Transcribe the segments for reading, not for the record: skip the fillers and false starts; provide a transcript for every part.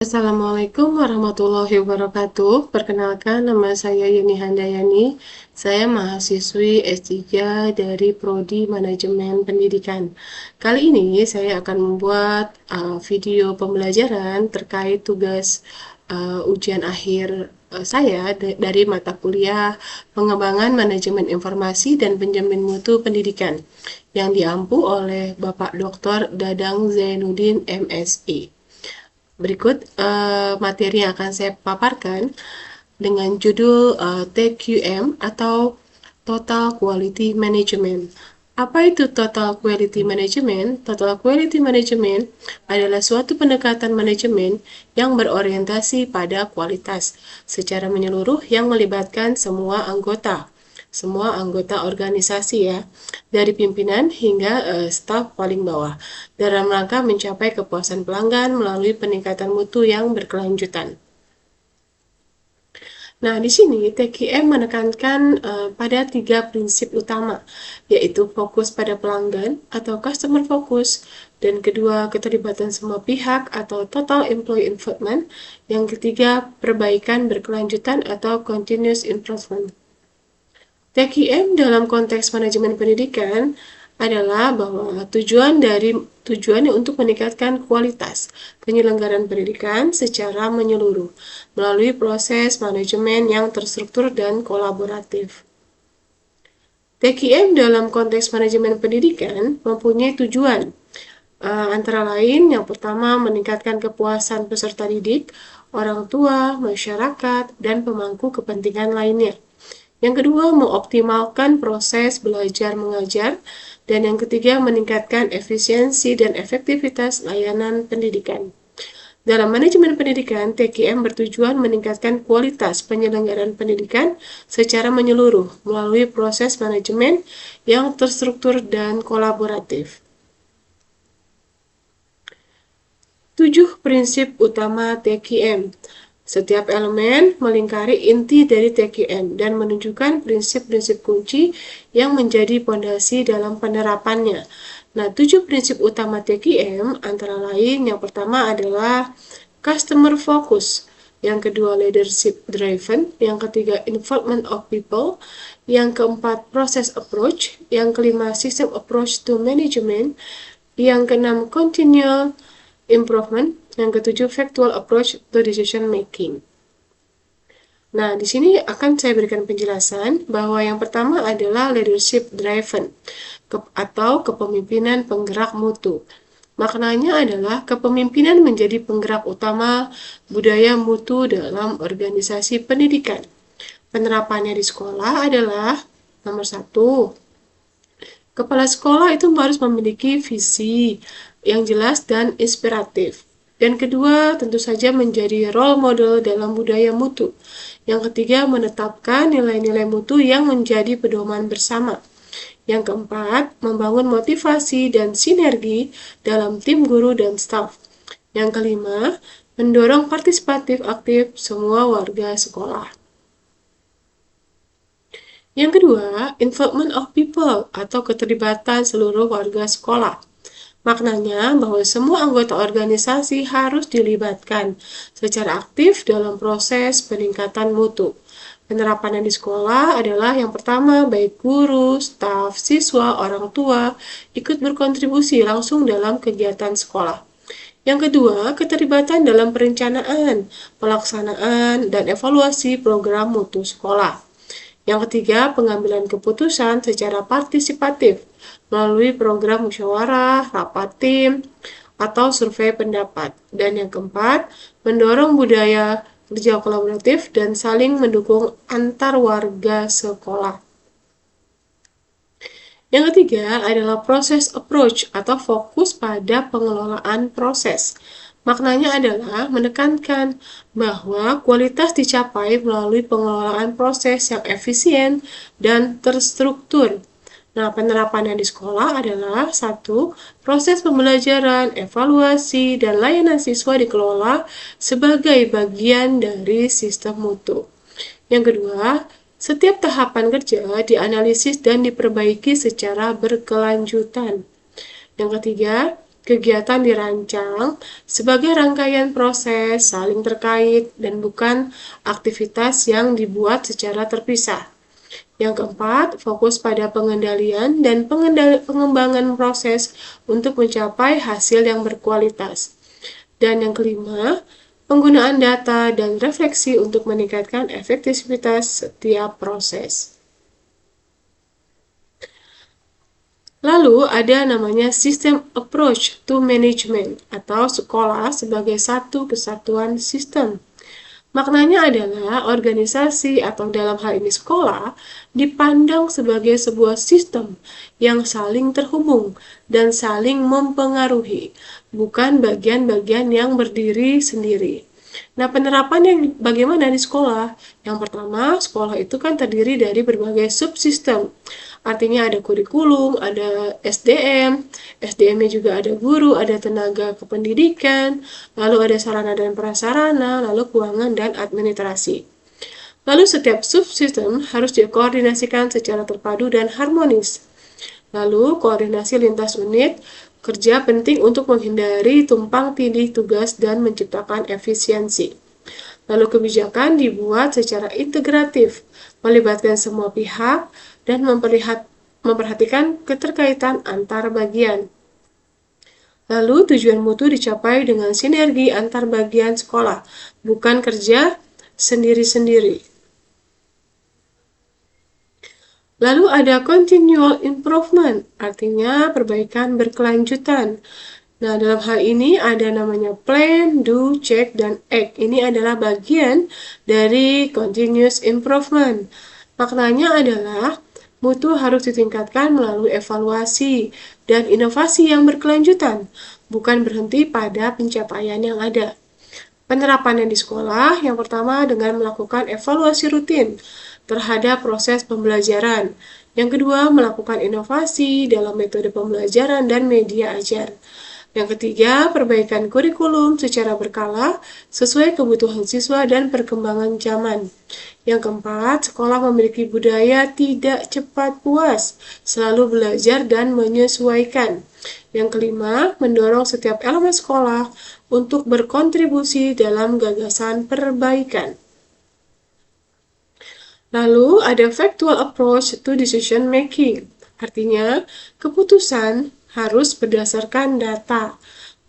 Assalamualaikum warahmatullahi wabarakatuh. Perkenalkan, nama saya Yuni Handayani. Saya mahasiswi S3 dari Prodi Manajemen Pendidikan. Kali ini saya akan membuat video pembelajaran terkait tugas ujian akhir saya dari mata kuliah Pengembangan Manajemen Informasi dan Penjamin Mutu Pendidikan yang diampu oleh Bapak Dr. Dadang Zainuddin MSI. Berikut materi yang akan saya paparkan dengan judul TQM atau Total Quality Management. Apa itu Total Quality Management? Total Quality Management adalah suatu pendekatan manajemen yang berorientasi pada kualitas secara menyeluruh yang melibatkan semua anggota organisasi ya, dari pimpinan hingga staf paling bawah, dalam rangka mencapai kepuasan pelanggan melalui peningkatan mutu yang berkelanjutan. Nah, di sini TQM menekankan pada 3 prinsip utama, yaitu fokus pada pelanggan atau customer focus, dan kedua, keterlibatan semua pihak atau total employee involvement, yang ketiga, perbaikan berkelanjutan atau continuous improvement. TQM dalam konteks manajemen pendidikan adalah bahwa tujuannya untuk meningkatkan kualitas penyelenggaraan pendidikan secara menyeluruh melalui proses manajemen yang terstruktur dan kolaboratif. TQM dalam konteks manajemen pendidikan mempunyai tujuan antara lain yang pertama meningkatkan kepuasan peserta didik, orang tua, masyarakat, dan pemangku kepentingan lainnya. Yang kedua, mengoptimalkan proses belajar mengajar, dan yang ketiga, meningkatkan efisiensi dan efektivitas layanan pendidikan. Dalam manajemen pendidikan, TQM bertujuan meningkatkan kualitas penyelenggaraan pendidikan secara menyeluruh melalui proses manajemen yang terstruktur dan kolaboratif. 7 prinsip utama TQM. Setiap elemen melingkari inti dari TQM dan menunjukkan prinsip-prinsip kunci yang menjadi pondasi dalam penerapannya. Nah, 7 prinsip utama TQM antara lain yang pertama adalah customer focus, yang kedua leadership driven, yang ketiga involvement of people, yang keempat process approach, yang kelima system approach to management, yang keenam continual improvement, yang ketujuh factual approach to decision making. Nah, di sini akan saya berikan penjelasan bahwa yang pertama adalah leadership driven atau kepemimpinan penggerak mutu. Maknanya adalah kepemimpinan menjadi penggerak utama budaya mutu dalam organisasi pendidikan. Penerapannya di sekolah adalah nomor 1. Kepala sekolah itu harus memiliki visi yang jelas dan inspiratif. Dan kedua, tentu saja menjadi role model dalam budaya mutu. Yang ketiga, menetapkan nilai-nilai mutu yang menjadi pedoman bersama. Yang keempat, membangun motivasi dan sinergi dalam tim guru dan staf. Yang kelima, mendorong partisipatif aktif semua warga sekolah. Yang kedua, involvement of people atau keterlibatan seluruh warga sekolah. Maknanya bahwa semua anggota organisasi harus dilibatkan secara aktif dalam proses peningkatan mutu. Penerapannya di sekolah adalah yang pertama, baik guru, staf, siswa, orang tua ikut berkontribusi langsung dalam kegiatan sekolah. Yang kedua, keterlibatan dalam perencanaan, pelaksanaan, dan evaluasi program mutu sekolah. Yang ketiga, pengambilan keputusan secara partisipatif melalui program musyawarah, rapat tim, atau survei pendapat. Dan yang keempat, mendorong budaya kerja kolaboratif dan saling mendukung antar warga sekolah. Yang ketiga adalah proses approach atau fokus pada pengelolaan proses. Maknanya adalah menekankan bahwa kualitas dicapai melalui pengelolaan proses yang efisien dan terstruktur. Nah, penerapannya di sekolah adalah 1. Proses pembelajaran, evaluasi, dan layanan siswa dikelola sebagai bagian dari sistem mutu. Yang kedua, setiap tahapan kerja dianalisis dan diperbaiki secara berkelanjutan. Yang ketiga, Kegiatan dirancang sebagai rangkaian proses saling terkait dan bukan aktivitas yang dibuat secara terpisah. Yang keempat, fokus pada pengendalian dan pengembangan proses untuk mencapai hasil yang berkualitas. Dan yang kelima, penggunaan data dan refleksi untuk meningkatkan efektivitas setiap proses. Lalu ada namanya System Approach to Management atau sekolah sebagai satu kesatuan sistem. Maknanya adalah organisasi atau dalam hal ini sekolah dipandang sebagai sebuah sistem yang saling terhubung dan saling mempengaruhi, bukan bagian-bagian yang berdiri sendiri. Nah, penerapannya bagaimana di sekolah? Yang pertama, sekolah itu kan terdiri dari berbagai subsistem. Artinya ada kurikulum, ada SDM, SDM-nya juga ada guru, ada tenaga kependidikan, lalu ada sarana dan prasarana, lalu keuangan dan administrasi. Lalu setiap subsistem harus dikoordinasikan secara terpadu dan harmonis. Lalu koordinasi lintas unit kerja penting untuk menghindari tumpang tindih tugas dan menciptakan efisiensi. Lalu kebijakan dibuat secara integratif, melibatkan semua pihak, dan memperhatikan keterkaitan antar bagian. Lalu tujuan mutu dicapai dengan sinergi antar bagian sekolah, bukan kerja sendiri-sendiri. Lalu ada continual improvement, artinya perbaikan berkelanjutan. Nah, dalam hal ini ada namanya plan, do, check, dan act. Ini adalah bagian dari continuous improvement. Maknanya adalah mutu harus ditingkatkan melalui evaluasi dan inovasi yang berkelanjutan, bukan berhenti pada pencapaian yang ada. Penerapannya di sekolah, yang pertama dengan melakukan evaluasi rutin terhadap proses pembelajaran. Yang kedua, melakukan inovasi dalam metode pembelajaran dan media ajar. Yang ketiga, perbaikan kurikulum secara berkala sesuai kebutuhan siswa dan perkembangan zaman. Yang keempat, sekolah memiliki budaya tidak cepat puas, selalu belajar dan menyesuaikan. Yang kelima, mendorong setiap elemen sekolah untuk berkontribusi dalam gagasan perbaikan. Lalu ada factual approach to decision making. Artinya, keputusan harus berdasarkan data.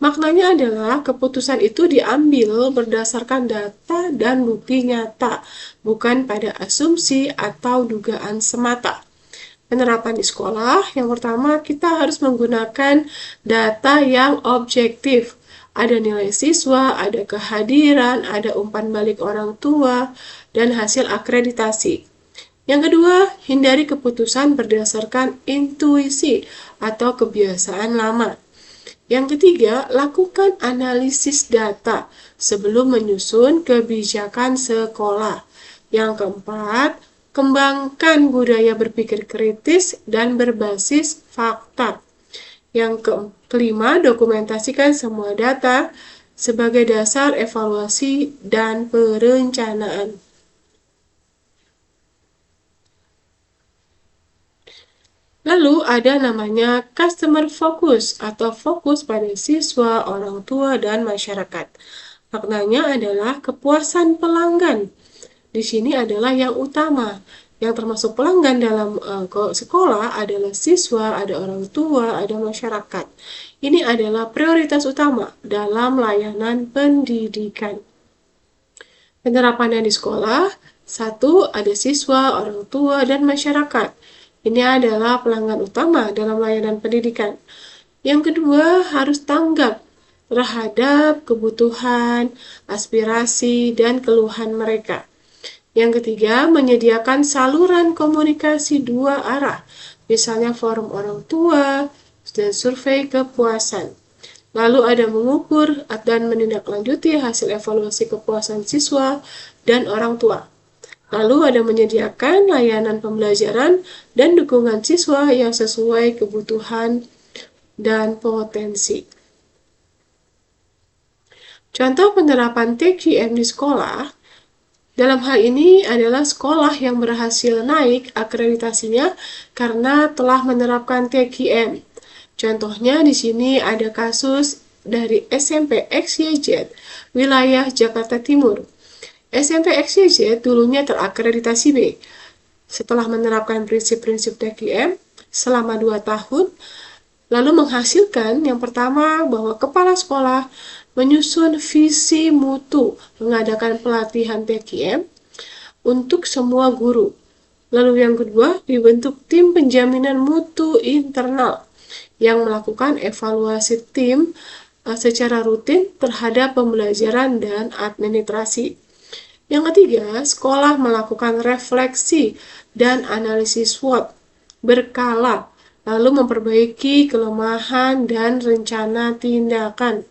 Maknanya adalah keputusan itu diambil berdasarkan data dan bukti nyata, bukan pada asumsi atau dugaan semata. Penerapan di sekolah, yang pertama kita harus menggunakan data yang objektif. Ada nilai siswa, ada kehadiran, ada umpan balik orang tua, dan hasil akreditasi. Yang kedua, hindari keputusan berdasarkan intuisi atau kebiasaan lama. Yang ketiga, lakukan analisis data sebelum menyusun kebijakan sekolah. Yang keempat, kembangkan budaya berpikir kritis dan berbasis fakta. Yang kelima, dokumentasikan semua data sebagai dasar evaluasi dan perencanaan. Lalu ada namanya customer focus atau fokus pada siswa, orang tua, dan masyarakat. Maknanya adalah kepuasan pelanggan. Di sini adalah yang utama. Yang termasuk pelanggan dalam sekolah adalah siswa, ada orang tua, ada masyarakat. Ini adalah prioritas utama dalam layanan pendidikan. Penerapannya di sekolah, satu, ada siswa, orang tua, dan masyarakat. Ini adalah pelanggan utama dalam layanan pendidikan. Yang kedua, harus tanggap terhadap kebutuhan, aspirasi, dan keluhan mereka. Yang ketiga, menyediakan saluran komunikasi dua arah, misalnya forum orang tua dan survei kepuasan. Lalu ada mengukur dan menindaklanjuti hasil evaluasi kepuasan siswa dan orang tua. Lalu ada menyediakan layanan pembelajaran dan dukungan siswa yang sesuai kebutuhan dan potensi. Contoh penerapan TQM di sekolah, dalam hal ini adalah sekolah yang berhasil naik akreditasinya karena telah menerapkan TQM. Contohnya di sini ada kasus dari SMP XYZ, wilayah Jakarta Timur. SMP XYZ dulunya terakreditasi B. Setelah menerapkan prinsip-prinsip TQM selama 2 tahun, lalu menghasilkan yang pertama bahwa kepala sekolah menyusun visi mutu, mengadakan pelatihan TQM untuk semua guru. Lalu yang kedua, dibentuk tim penjaminan mutu internal yang melakukan evaluasi tim secara rutin terhadap pembelajaran dan administrasi. Yang ketiga, sekolah melakukan refleksi dan analisis SWOT berkala, lalu memperbaiki kelemahan dan rencana tindakan.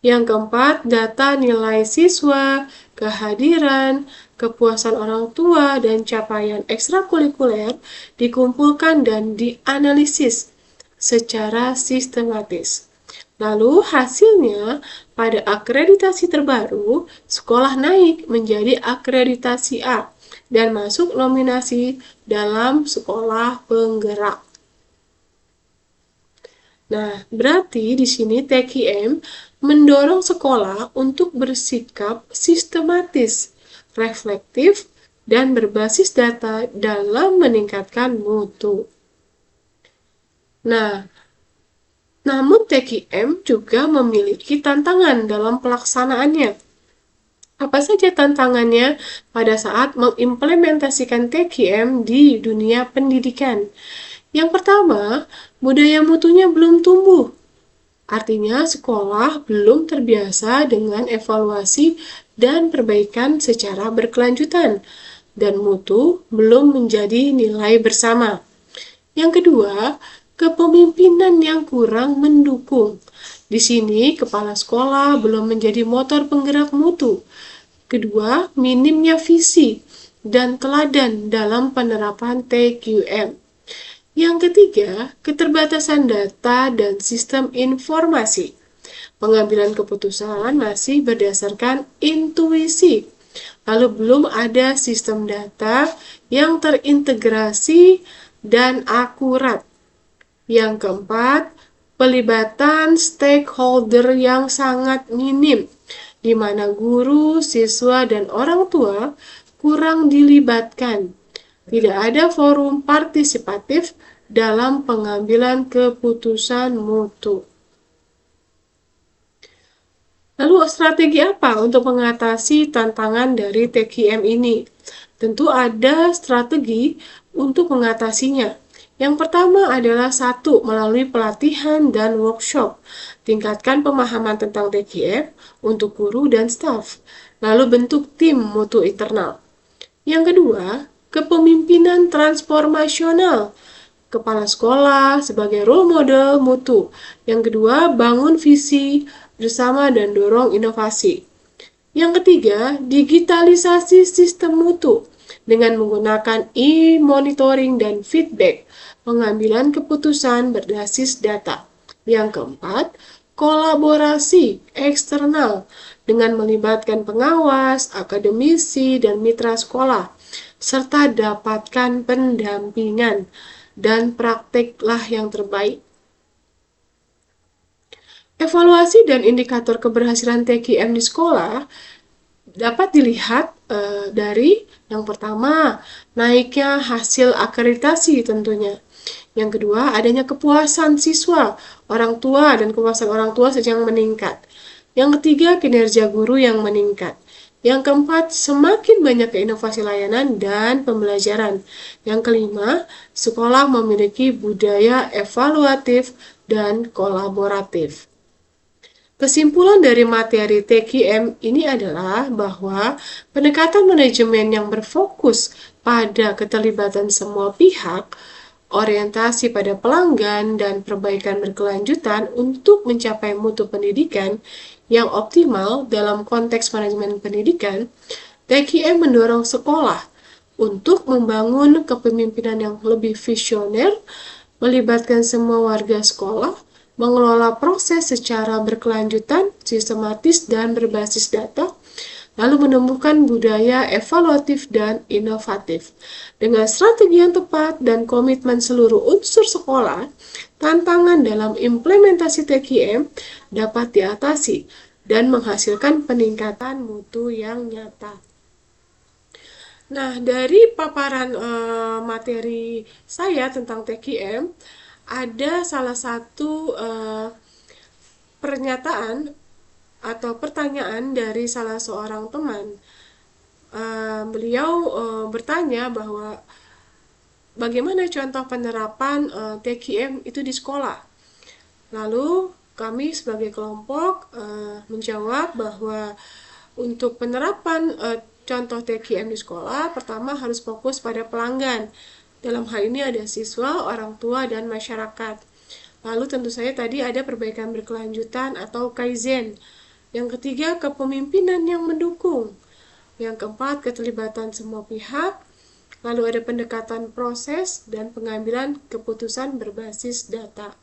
Yang keempat, data nilai siswa, kehadiran, kepuasan orang tua, dan capaian ekstrakurikuler dikumpulkan dan dianalisis secara sistematis. Lalu hasilnya, pada akreditasi terbaru, sekolah naik menjadi akreditasi A dan masuk nominasi dalam sekolah penggerak. Nah, berarti di sini TQM mendorong sekolah untuk bersikap sistematis, reflektif, dan berbasis data dalam meningkatkan mutu. Nah, namun TQM juga memiliki tantangan dalam pelaksanaannya. Apa saja tantangannya pada saat mengimplementasikan TQM di dunia pendidikan? Yang pertama, budaya mutunya belum tumbuh. Artinya sekolah belum terbiasa dengan evaluasi dan perbaikan secara berkelanjutan, dan mutu belum menjadi nilai bersama. Yang kedua, kepemimpinan yang kurang mendukung. Di sini, kepala sekolah belum menjadi motor penggerak mutu. Kedua, minimnya visi dan teladan dalam penerapan TQM. Yang ketiga, keterbatasan data dan sistem informasi. Pengambilan keputusan masih berdasarkan intuisi. Lalu belum ada sistem data yang terintegrasi dan akurat. Yang keempat, pelibatan stakeholder yang sangat minim, di mana guru, siswa, dan orang tua kurang dilibatkan. Tidak ada forum partisipatif dalam pengambilan keputusan mutu. Lalu strategi apa untuk mengatasi tantangan dari TQM ini? Tentu ada strategi untuk mengatasinya. Yang pertama adalah melalui pelatihan dan workshop. Tingkatkan pemahaman tentang TQM untuk guru dan staf. Lalu bentuk tim mutu internal. Yang kedua, kepemimpinan transformasional. Kepala sekolah sebagai role model mutu. Yang kedua, bangun visi bersama dan dorong inovasi. Yang ketiga, digitalisasi sistem mutu dengan menggunakan e-monitoring dan feedback, pengambilan keputusan berbasis data. Yang keempat, kolaborasi eksternal dengan melibatkan pengawas, akademisi, dan mitra sekolah, serta dapatkan pendampingan dan praktiklah yang terbaik. Evaluasi dan indikator keberhasilan TQM di sekolah dapat dilihat dari yang pertama, naiknya hasil akreditasi tentunya. Yang kedua, adanya kepuasan siswa, orang tua, dan kepuasan orang tua sedang meningkat. Yang ketiga, kinerja guru yang meningkat. Yang keempat, semakin banyak inovasi layanan dan pembelajaran. Yang kelima, sekolah memiliki budaya evaluatif dan kolaboratif. Kesimpulan dari materi TQM ini adalah bahwa pendekatan manajemen yang berfokus pada keterlibatan semua pihak, orientasi pada pelanggan, dan perbaikan berkelanjutan untuk mencapai mutu pendidikan yang optimal dalam konteks manajemen pendidikan. TQM mendorong sekolah untuk membangun kepemimpinan yang lebih visioner, melibatkan semua warga sekolah, mengelola proses secara berkelanjutan, sistematis, dan berbasis data, lalu menumbuhkan budaya evaluatif dan inovatif. Dengan strategi yang tepat dan komitmen seluruh unsur sekolah, tantangan dalam implementasi TQM dapat diatasi dan menghasilkan peningkatan mutu yang nyata. Nah, dari paparan materi saya tentang TQM, ada salah satu pernyataan atau pertanyaan dari salah seorang teman. Beliau bertanya bahwa bagaimana contoh penerapan TQM itu di sekolah. Lalu kami sebagai kelompok menjawab bahwa untuk penerapan contoh TQM di sekolah, pertama harus fokus pada pelanggan. Dalam hal ini ada siswa, orang tua, dan masyarakat. Lalu tentu saja tadi ada perbaikan berkelanjutan atau kaizen. Yang ketiga, kepemimpinan yang mendukung. Yang keempat, keterlibatan semua pihak. Lalu ada pendekatan proses dan pengambilan keputusan berbasis data.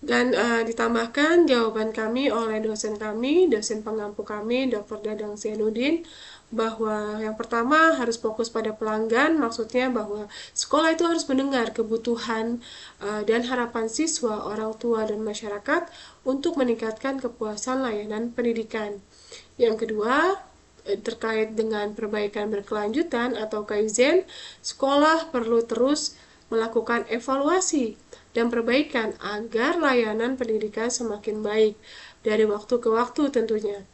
Dan ditambahkan jawaban kami oleh dosen kami, dosen pengampu kami, Dr. Dadang Zainuddin, bahwa yang pertama harus fokus pada pelanggan, maksudnya bahwa sekolah itu harus mendengar kebutuhan dan harapan siswa, orang tua, dan masyarakat untuk meningkatkan kepuasan layanan pendidikan. Yang kedua, terkait dengan perbaikan berkelanjutan atau kaizen, sekolah perlu terus melakukan evaluasi dan perbaikan agar layanan pendidikan semakin baik dari waktu ke waktu tentunya.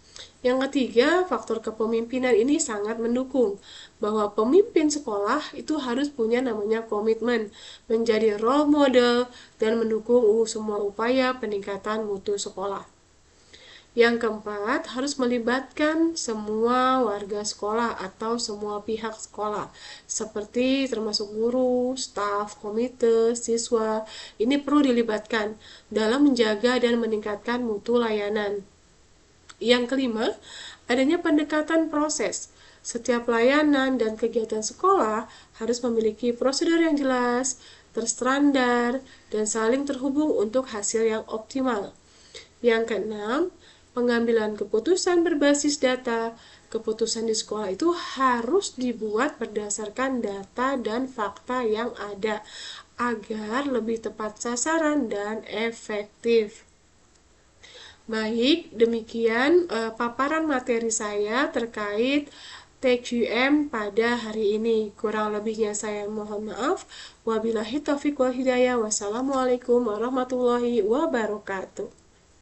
Yang ketiga, faktor kepemimpinan ini sangat mendukung bahwa pemimpin sekolah itu harus punya namanya komitmen, menjadi role model dan mendukung semua upaya peningkatan mutu sekolah. Yang keempat, harus melibatkan semua warga sekolah atau semua pihak sekolah, seperti termasuk guru, staf, komite, siswa. Ini perlu dilibatkan dalam menjaga dan meningkatkan mutu layanan. Yang kelima, adanya pendekatan proses. Setiap layanan dan kegiatan sekolah harus memiliki prosedur yang jelas, terstandar, dan saling terhubung untuk hasil yang optimal. Yang keenam, pengambilan keputusan berbasis data. Keputusan di sekolah itu harus dibuat berdasarkan data dan fakta yang ada agar lebih tepat sasaran dan efektif. Baik, demikian paparan materi saya terkait TQM pada hari ini. Kurang lebihnya saya mohon maaf. Wabillahi taufiq wal hidayah. Wassalamualaikum warahmatullahi wabarakatuh.